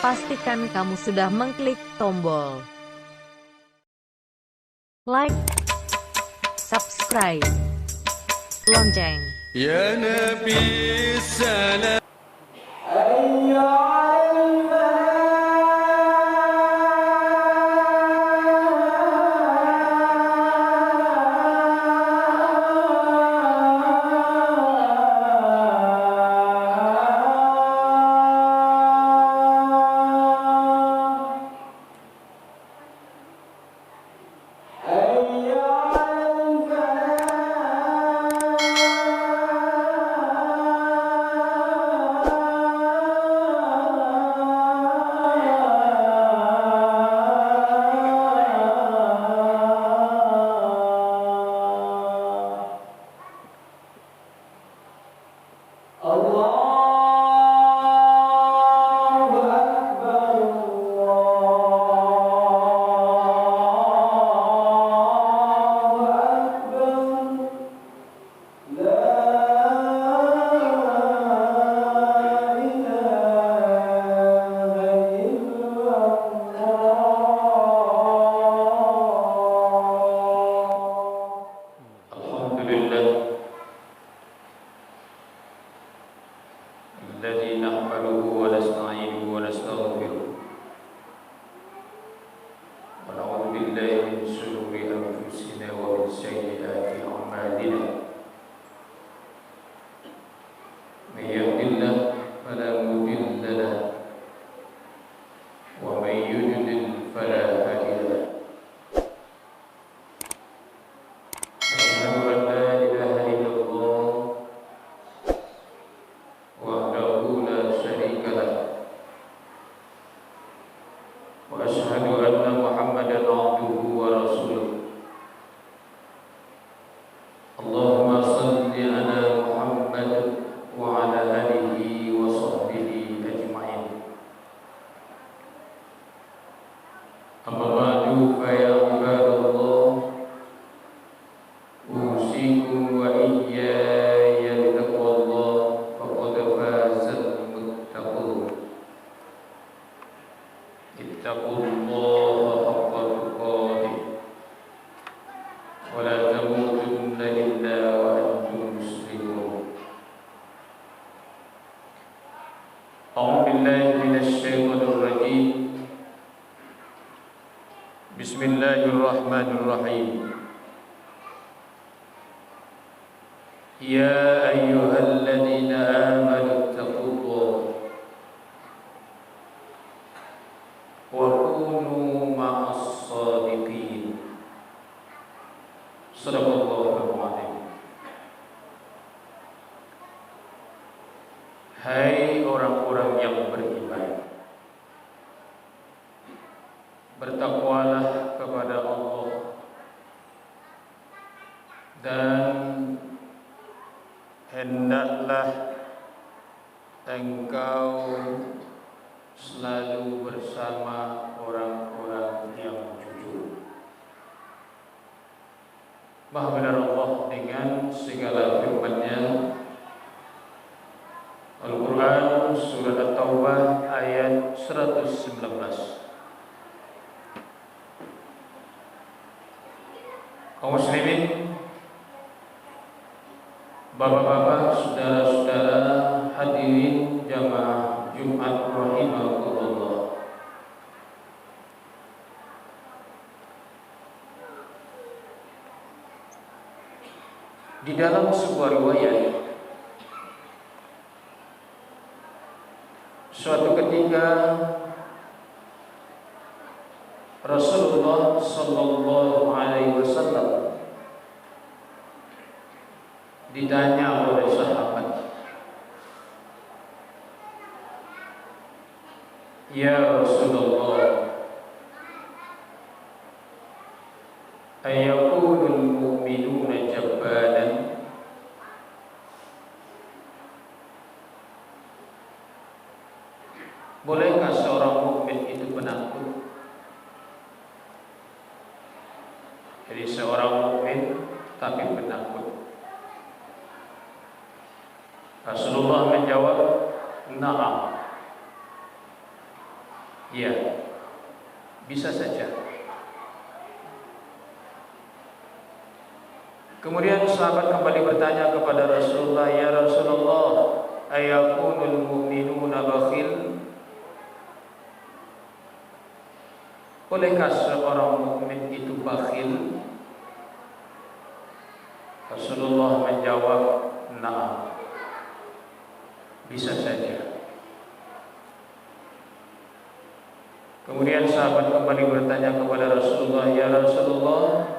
pastikan kamu sudah mengklik tombol like, subscribe, lonceng. Ya Nabi salam. الذي نحمده ونستعينه ونستغفره ونعوذ بالله من شرور أنفسنا ومن سيئات أعمالنا من يهد الله فلا مضل له ومن يضلل فلا هادي له أشهد أن لا إله إلا الله وحده لا شريك له وأشهد أن محمدا عبده ورسوله اللهم صل على محمد وعلى آله وصحبه أجمعين أما بعد فيا عباد الله أوصيكم وإياي بتقوى الله فقد فاز المتقون اتقوا الله حق تقاته ولا تموتن إلا وأنتم مسلمون أعوذ بالله من الشيطان الرجيم بسم الله الرحمن الرحيم يا أيها الذين آمنوا اتقوا الله وكونوا مع الصادقين صدق الله العظيم. Hai orang-orang yang beriman, bertakwalah kepada Allah dan hendaklah engkau selalu bersama orang-orang yang jujur. Maha benar Allah dengan segala firman-Nya. Al-Quran Surah At-Taubah ayat 119. Kaum muslimin, bapak-bapak, saudara-saudara, hadirin jamaah Jumat rahimakumullah. Di dalam sebuah riwayat, suatu ketika Rasulullah sallallahu alaihi wasallam ditanya oleh sahabat, "Ya Rasulullah, ayakunul mu'minuna jabbalan?" Bolehkah seorang mukmin itu penakut? Jadi seorang mukmin tapi penakut. Rasulullah menjawab, "Na'am." Ya, bisa saja. Kemudian sahabat kembali bertanya kepada Rasulullah, "Ya Rasulullah, ayakunul mu'minuna bakhil?" Bolehkah seorang mukmin itu bakhil? Rasulullah menjawab, "Na'am." Bisa saja. Kemudian sahabat kembali bertanya kepada Rasulullah, "Ya Rasulullah,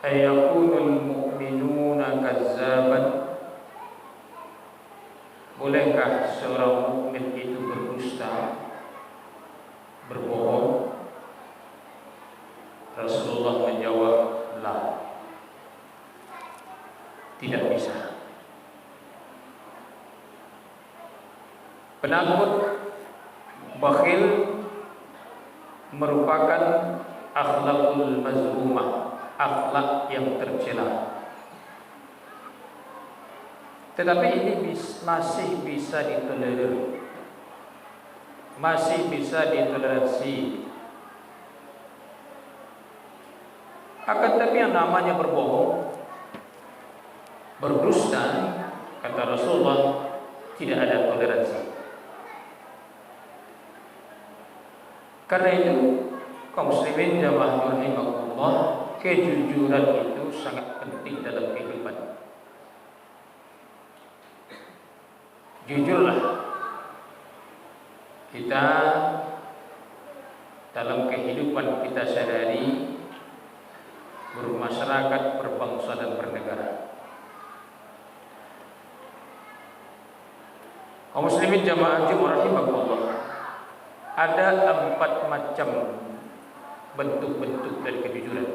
ayakunul mu'minuna kazzaban?" Bolehkah seorang mukmin itu berdusta, berbohong? Rasulullah menjawab, "La." Tidak bisa. Penakut bakhil merupakan akhlakul mazmumah, akhlak yang tercela. Tetapi ini masih bisa ditolerir, masih bisa ditoleransi. Akan tetapi yang namanya berbohong, berdusta, kata Rasulullah, tidak ada toleransi. Karena itu, kaum muslimin jamaah rahimakumullah, kejujuran itu sangat penting dalam kehidupan. Jujurlah kita dalam kehidupan kita sehari-hari, bermasyarakat, berbangsa dan bernegara. Kaum muslimin jamaah rahimakumullah, ada 4 macam bentuk-bentuk dari kejujuran.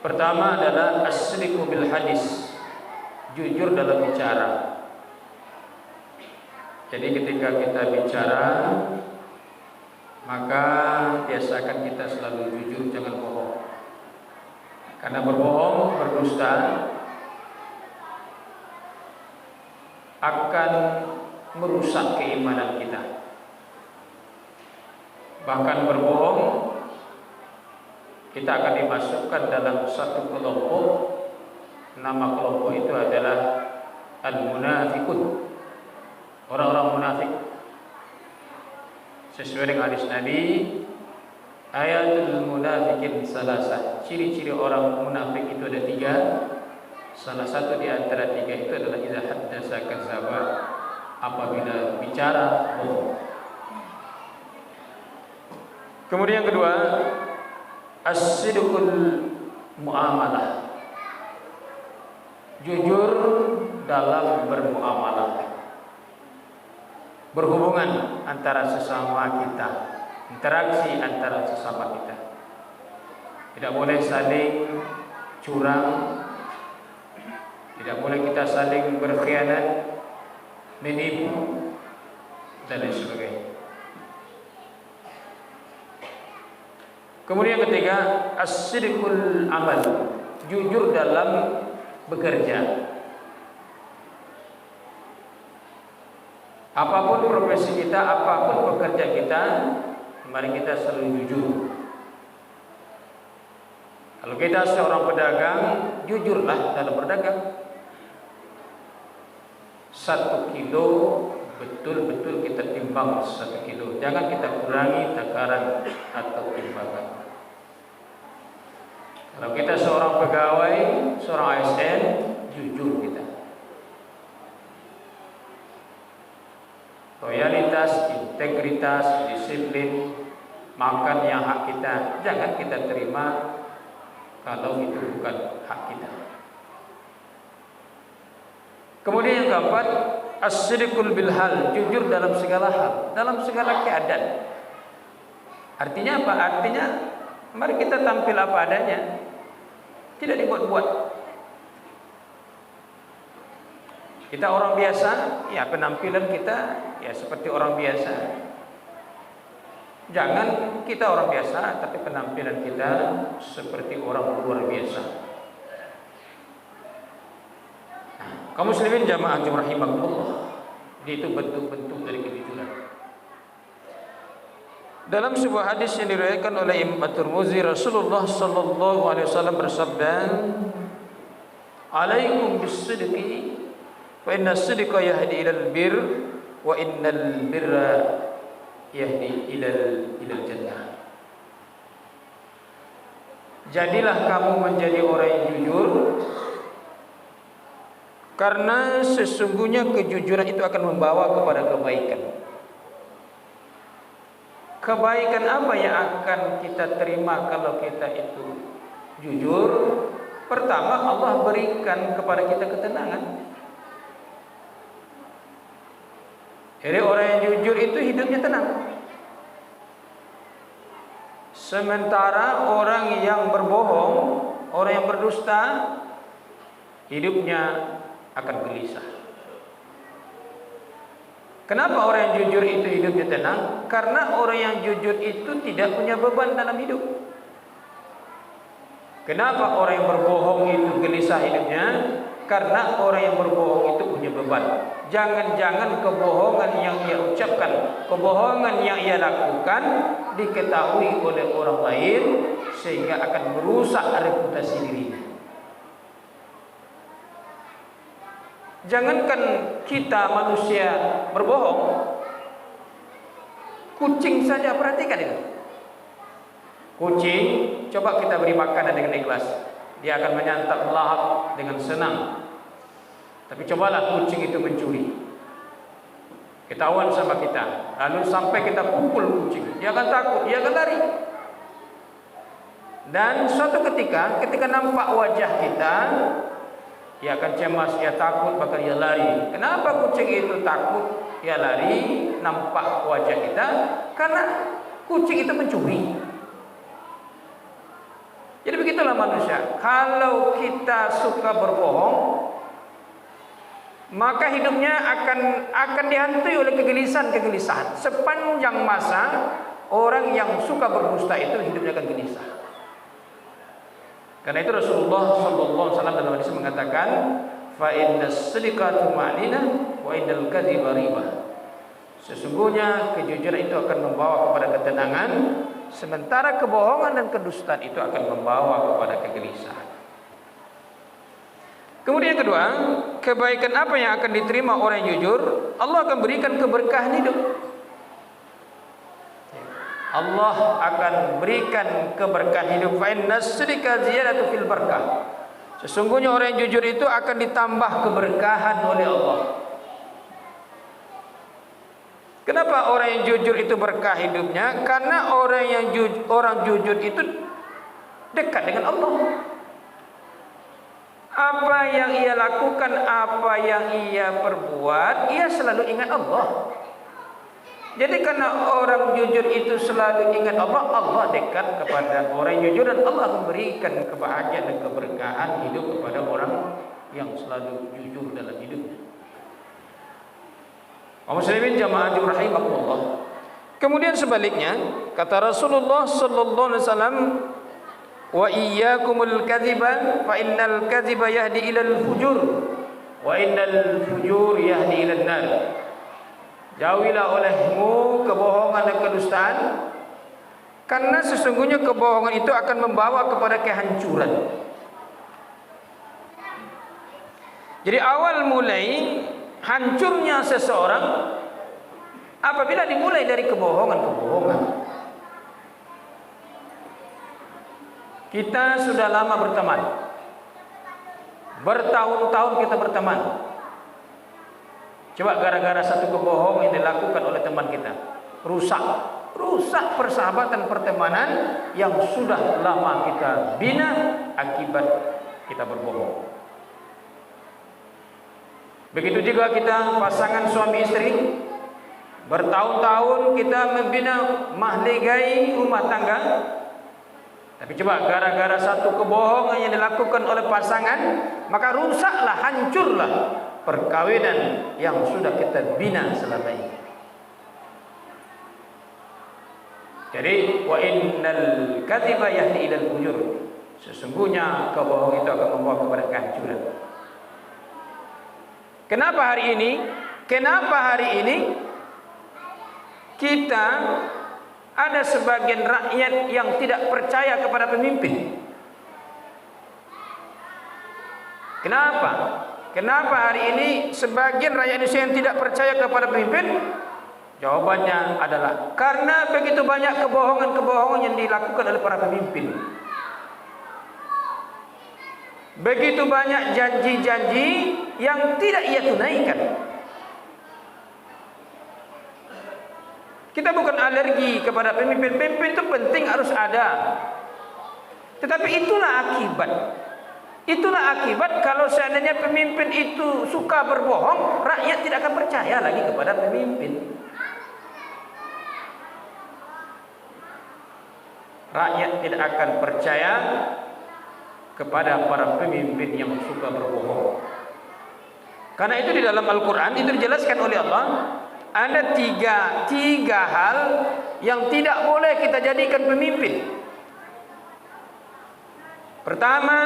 Pertama adalah as-sidqu bil hadis, jujur dalam bicara. Jadi ketika kita bicara, maka biasakan kita selalu jujur, jangan bohong. Karena berbohong, berdusta akan merusak keimanan kita. Bahkan berbohong, kita akan dimasukkan dalam satu kelompok. Nama kelompok itu adalah al-munafiqun, orang-orang munafik. Sesuai dengan hadis Nabi, ayatul munafiqin salasah, ciri-ciri orang munafik itu ada 3. Salah satu di antara 3 itu adalah idza haddasa kadzdzaba, apabila bicara bohong. Kemudian yang kedua, as-sidqul muamalah, jujur dalam bermuamalah, berhubungan antara sesama kita, interaksi antara sesama kita. Tidak boleh saling curang, tidak boleh kita saling berkhianat, menipu, dan lain sebagainya. Kemudian ketiga, as-sidqul amal, jujur dalam bekerja. Apapun profesi kita, apapun pekerja kita, mari kita selalu jujur. Kalau kita seorang pedagang, jujurlah dalam berdagang. 1 kilo betul-betul kita timbang 1 kilo. Jangan kita kurangi takaran atau timbangan. Kalau kita seorang pegawai, seorang ASN, jujur kita. Loyalitas, integritas, disiplin, makan yang hak kita, jangan kita terima kalau itu bukan hak kita. Kemudian yang keempat, as-sidqul bil hal, jujur dalam segala hal, dalam segala keadaan. Artinya apa? Artinya mari kita tampil apa adanya, tidak dibuat-buat. Kita orang biasa, ya penampilan kita ya seperti orang biasa. Jangan kita orang biasa, tapi penampilan kita seperti orang luar biasa. Kaum muslimin jamaah rahimakumullah, itu bentuk-bentuk dari kejujuran. Dalam sebuah hadis yang diriwayatkan oleh Imam At-Tirmidzi, Rasulullah sallallahu alaihi wasallam bersabda, "Alaikum bis-sidqi fa inna as-sidqa yahdi ilal bir wa innal birra yahdi ilal jannah." Jadilah kamu menjadi orang yang jujur, karena sesungguhnya kejujuran itu akan membawa kepada kebaikan. Kebaikan apa yang akan kita terima kalau kita itu jujur? Pertama, Allah berikan kepada kita ketenangan. Jadi orang yang jujur itu hidupnya tenang. Sementara orang yang berbohong, orang yang berdusta, hidupnya akan gelisah. Kenapa orang yang jujur itu hidupnya tenang? Karena orang yang jujur itu tidak punya beban dalam hidup. Kenapa orang yang berbohong itu gelisah hidupnya? Karena orang yang berbohong itu punya beban. Jangan-jangan kebohongan yang ia ucapkan, kebohongan yang ia lakukan diketahui oleh orang lain, sehingga akan merusak reputasi dirinya. Jangankan kita manusia berbohong, kucing saja perhatikan itu. Kucing, coba kita beri makanan dengan ikhlas, dia akan menyantap melahap dengan senang. Tapi cobalah kucing itu mencuri, ketahuan sama kita, lalu sampai kita pukul kucing, dia akan takut, dia akan lari. Dan suatu ketika nampak wajah kita, dia akan cemas, dia takut, bahkan dia lari. Kenapa kucing itu takut, dia lari, nampak wajah kita? Karena kucing itu mencuri. Jadi begitulah manusia. Kalau kita suka berbohong, maka hidupnya akan dihantui oleh kegelisahan. Sepanjang masa, orang yang suka berdusta itu hidupnya akan gelisah. Karena itu Rasulullah sallallahu alaihi wasallam dalam hadis mengatakan, fa innas sidqa tumanina wa innal kadhiba riba. Sesungguhnya kejujuran itu akan membawa kepada ketenangan, sementara kebohongan dan kedustaan itu akan membawa kepada kegelisahan. Kemudian yang kedua, kebaikan apa yang akan diterima orang yang jujur? Allah akan berikan keberkahan hidup. Allah akan berikan keberkahan hidup. Fa innas sidqa ziyadatu fil barakah. Sesungguhnya orang yang jujur itu akan ditambah keberkahan oleh Allah. Kenapa orang yang jujur itu berkah hidupnya? Karena orang jujur itu dekat dengan Allah. Apa yang ia lakukan, apa yang ia perbuat, ia selalu ingat Allah. Jadi karena orang jujur itu selalu ingat Allah, Allah dekat kepada orang yang jujur, dan Allah memberikan kebahagiaan dan keberkahan hidup kepada orang yang selalu jujur dalam hidupnya. Kaum muslimin jamaah rahimakumullah. Kemudian sebaliknya, kata Rasulullah sallallahu alaihi wasallam, wa iyyakumul kadziba fa innal kadziba yahdi ilal fujur wa innal fujur yahdi ilan nar. Jauhilah olehmu kebohongan dan kedustaan, karena sesungguhnya kebohongan itu akan membawa kepada kehancuran. Jadi awal mulai hancurnya seseorang apabila dimulai dari kebohongan. Kita sudah lama berteman, bertahun-tahun kita berteman. Coba gara-gara satu kebohongan yang dilakukan oleh teman kita, rusak persahabatan pertemanan yang sudah lama kita bina akibat kita berbohong. Begitu juga kita pasangan suami istri, bertahun-tahun kita membina mahligai rumah tangga, tapi coba gara-gara satu kebohongan yang dilakukan oleh pasangan, maka rusaklah, hancurlah perkawinan yang sudah kita bina selama ini. Jadi wa innal kadziba yahdi ilal fujur. Sesungguhnya kebohongan itu akan membawa kepada kehancuran. Kenapa hari ini kita ada sebagian rakyat yang tidak percaya kepada pemimpin. Kenapa? Kenapa hari ini sebagian rakyat Indonesia yang tidak percaya kepada pemimpin? Jawabannya adalah karena begitu banyak kebohongan-kebohongan yang dilakukan oleh para pemimpin. Begitu banyak janji-janji yang tidak ia tunaikan. Kita bukan alergi kepada pemimpin. Pemimpin itu penting, harus ada. Tetapi itulah akibat. Itulah akibat kalau seandainya pemimpin itu suka berbohong, rakyat tidak akan percaya lagi kepada pemimpin. Rakyat tidak akan percaya kepada para pemimpin yang suka berbohong. Karena itu di dalam Al-Quran itu dijelaskan oleh Allah, ada tiga hal yang tidak boleh kita jadikan pemimpin. Pertama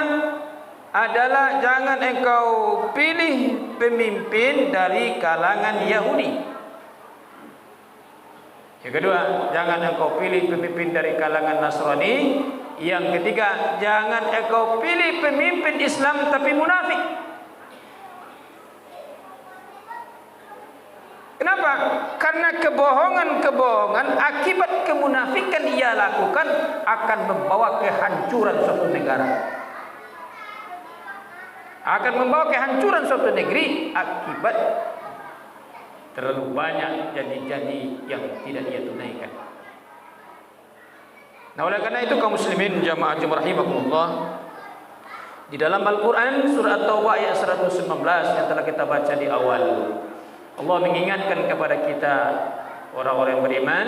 adalah jangan engkau pilih pemimpin dari kalangan Yahudi. Yang kedua, jangan engkau pilih pemimpin dari kalangan Nasrani. Yang ketiga, jangan engkau pilih pemimpin Islam tapi munafik. Kenapa? Karena kebohongan-kebohongan akibat kemunafikan ia lakukan akan membawa kehancuran suatu negara. Akan membawa kehancuran suatu negeri akibat terlalu banyak janji-janji yang tidak ia tunaikan. Nah, oleh karena itu kaum muslimin jamaah rahimakumullah, di dalam Al-Quran surah At-Taubah ayat 119 yang telah kita baca di awal, Allah mengingatkan kepada kita orang-orang yang beriman.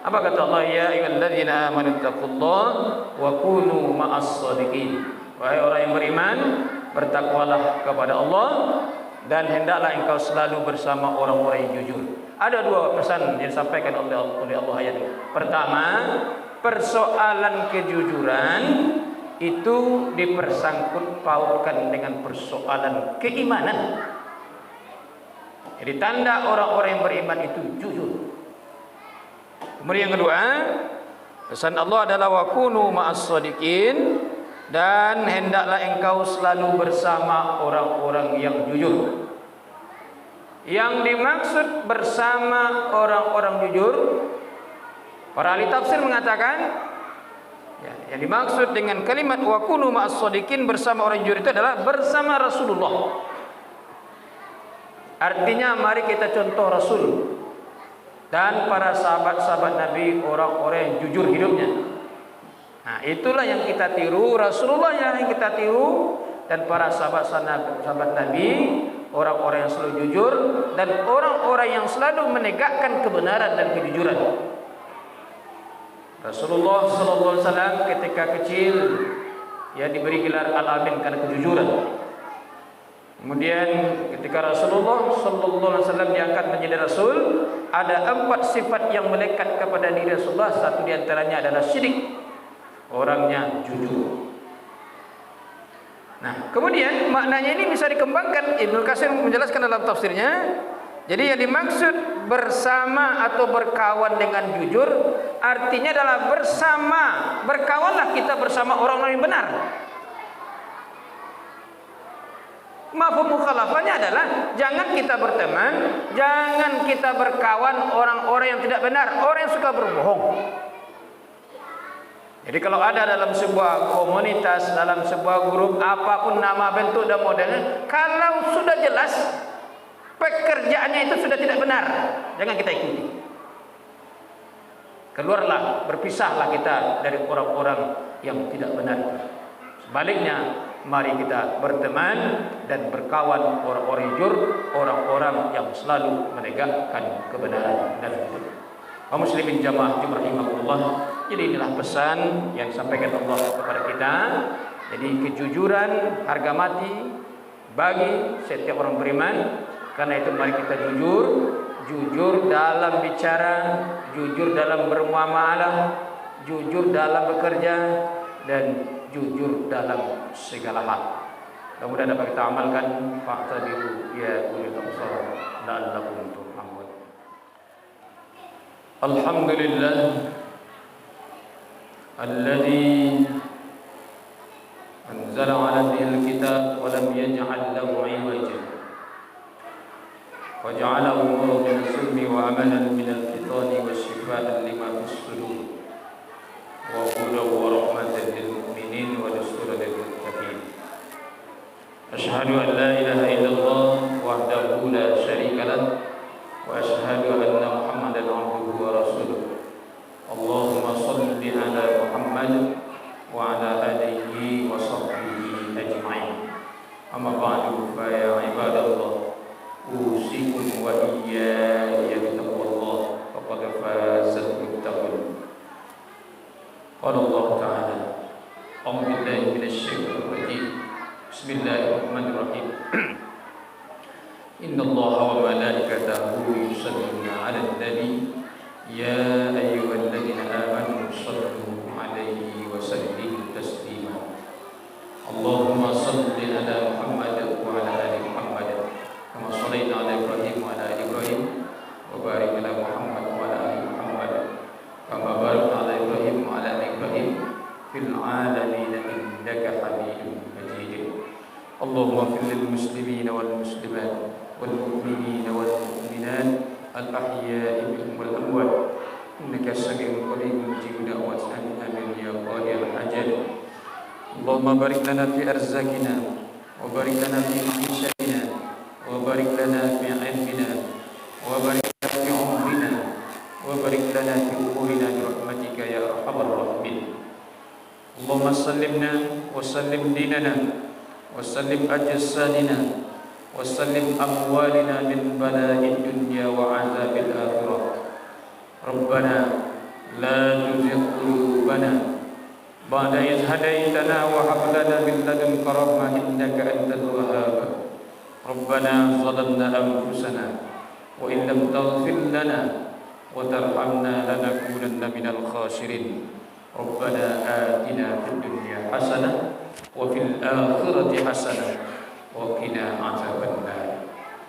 Apa kata Allah? Ya ayyuhalladzina amanu taqullaha wa kunu ma'as shadiqin. Wahai orang yang beriman, bertakwalah kepada Allah dan hendaklah engkau selalu bersama orang-orang yang jujur. Ada dua pesan yang disampaikan oleh Allah ayat ini. Pertama, persoalan kejujuran itu dipersangkut pautkan dengan persoalan keimanan. Jadi tanda orang-orang yang beriman itu jujur. Kemudian yang kedua, pesan Allah adalah wa kunu ma'as shadiqin, dan hendaklah engkau selalu bersama orang-orang yang jujur. Yang dimaksud bersama orang-orang jujur, para ahli tafsir mengatakan, yang dimaksud dengan kalimat wa kunu ma'as shadiqin, bersama orang jujur, itu adalah bersama Rasulullah. Artinya mari kita contoh Rasul dan para sahabat-sahabat Nabi, orang-orang yang jujur hidupnya. Nah, itulah yang kita tiru, Rasulullah yang kita tiru, dan para sahabat Nabi, orang-orang yang selalu jujur dan orang-orang yang selalu menegakkan kebenaran dan kejujuran. Rasulullah sallallahu alaihi wasallam ketika kecil ya diberi gelar Al-Amin karena kejujuran. Kemudian ketika Rasulullah sallallahu alaihi wasallam diangkat menjadi rasul, ada 4 sifat yang melekat kepada diri Rasulullah. Satu di antaranya adalah syirik, orangnya jujur. Nah, kemudian maknanya ini bisa dikembangkan. Ibnu Katsir menjelaskan dalam tafsirnya. Jadi yang dimaksud bersama atau berkawan dengan jujur artinya adalah bersama, berkawanlah kita bersama orang-orang yang benar. Mafhum mukhalafahnya adalah jangan kita berteman, jangan kita berkawan orang-orang yang tidak benar, orang yang suka berbohong. Jadi kalau ada dalam sebuah komunitas, dalam sebuah grup, apapun nama, bentuk dan modelnya, kalau sudah jelas pekerjaannya itu sudah tidak benar, jangan kita ikuti. Keluarlah, berpisahlah kita dari orang-orang yang tidak benar. Sebaliknya, mari kita berteman dan berkawan orang-orang jujur, orang-orang yang selalu menegakkan kebenaran dan jujur. Kaum muslimin jamaah rahimahullah, jadi inilah pesan yang disampaikan Allah kepada kita. Jadi kejujuran harga mati bagi setiap orang beriman. Karena itu mari kita jujur, jujur dalam bicara, jujur dalam bermuamalah, jujur dalam bekerja, dan jujur dalam segala hal. Kemudian dapat kita amalkan. Fa'tabiru ya ulil absar la'allakum turhamun. Alhamdulillah الذي أنزل عليه الكتاب ولم يجعل له عوجا وجعله نورا من الظلم وعملا من الفطان وشفاء لما في الصدور وهدى ورحمة للمؤمنين ودستورا للمتقين. أشهد أن لا إله إلا الله وحده لا شريك له وأشهد أن محمدا عبده ورسوله. اللهم صل على محمد وعلى آله وصحبه أجمعين. أما بعد فيا عباد الله أوصيكم وإياي بتقوى الله فقد فاز المتقون. قال الله تعالى: أعوذ بالله من الشيطان الرجيم بسم الله الرحمن الرحيم إن الله وملائكته يصلون على النبي يا أيها الذين آمنوا صلوا عليه وسلموا تسليما. اللهم صل على محمد وعلى آل محمد كما صليت على إبراهيم وعلى آل إبراهيم وبارك على محمد وعلى آل محمد كما باركت على إبراهيم وعلى آل إبراهيم في العالمين إنك حميد مجيد. اللهم اغفر للمسلمين والمسلمات والمؤمنين والمؤمنات الأحياء منهم والأموات إنك سميع قريب مجيب دعوات آمين يا قاضي الحاجات. اللهم بارك لنا في أرزاقنا وبارك لنا في معيشتنا وبارك لنا في علمنا وبارك لنا في عمرنا وبارك لنا في أمورنا برحمتك يا أرحم الراحمين. اللهم سلمنا وسلم ديننا وسلم أجسادنا وسلم أموالنا من بلاء الدنيا وعذاب الآخرة. ربنا لا تزغ قلوبنا بعد إذ هديتنا وهب لنا من لدنك رحمة إنك أنت الوهاب. ربنا ظلمنا أنفسنا وإن لم تغفر لنا وترحمنا لنكونن من الخاسرين. ربنا آتنا في الدنيا حسنة وفي الآخرة حسنة وقنا عذاب النار.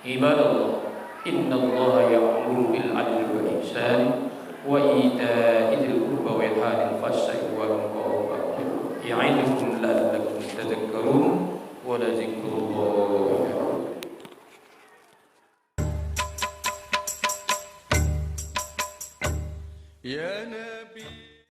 عباد الله إن الله يأمر بالعدل والإحسان وإيتاء ذي القربى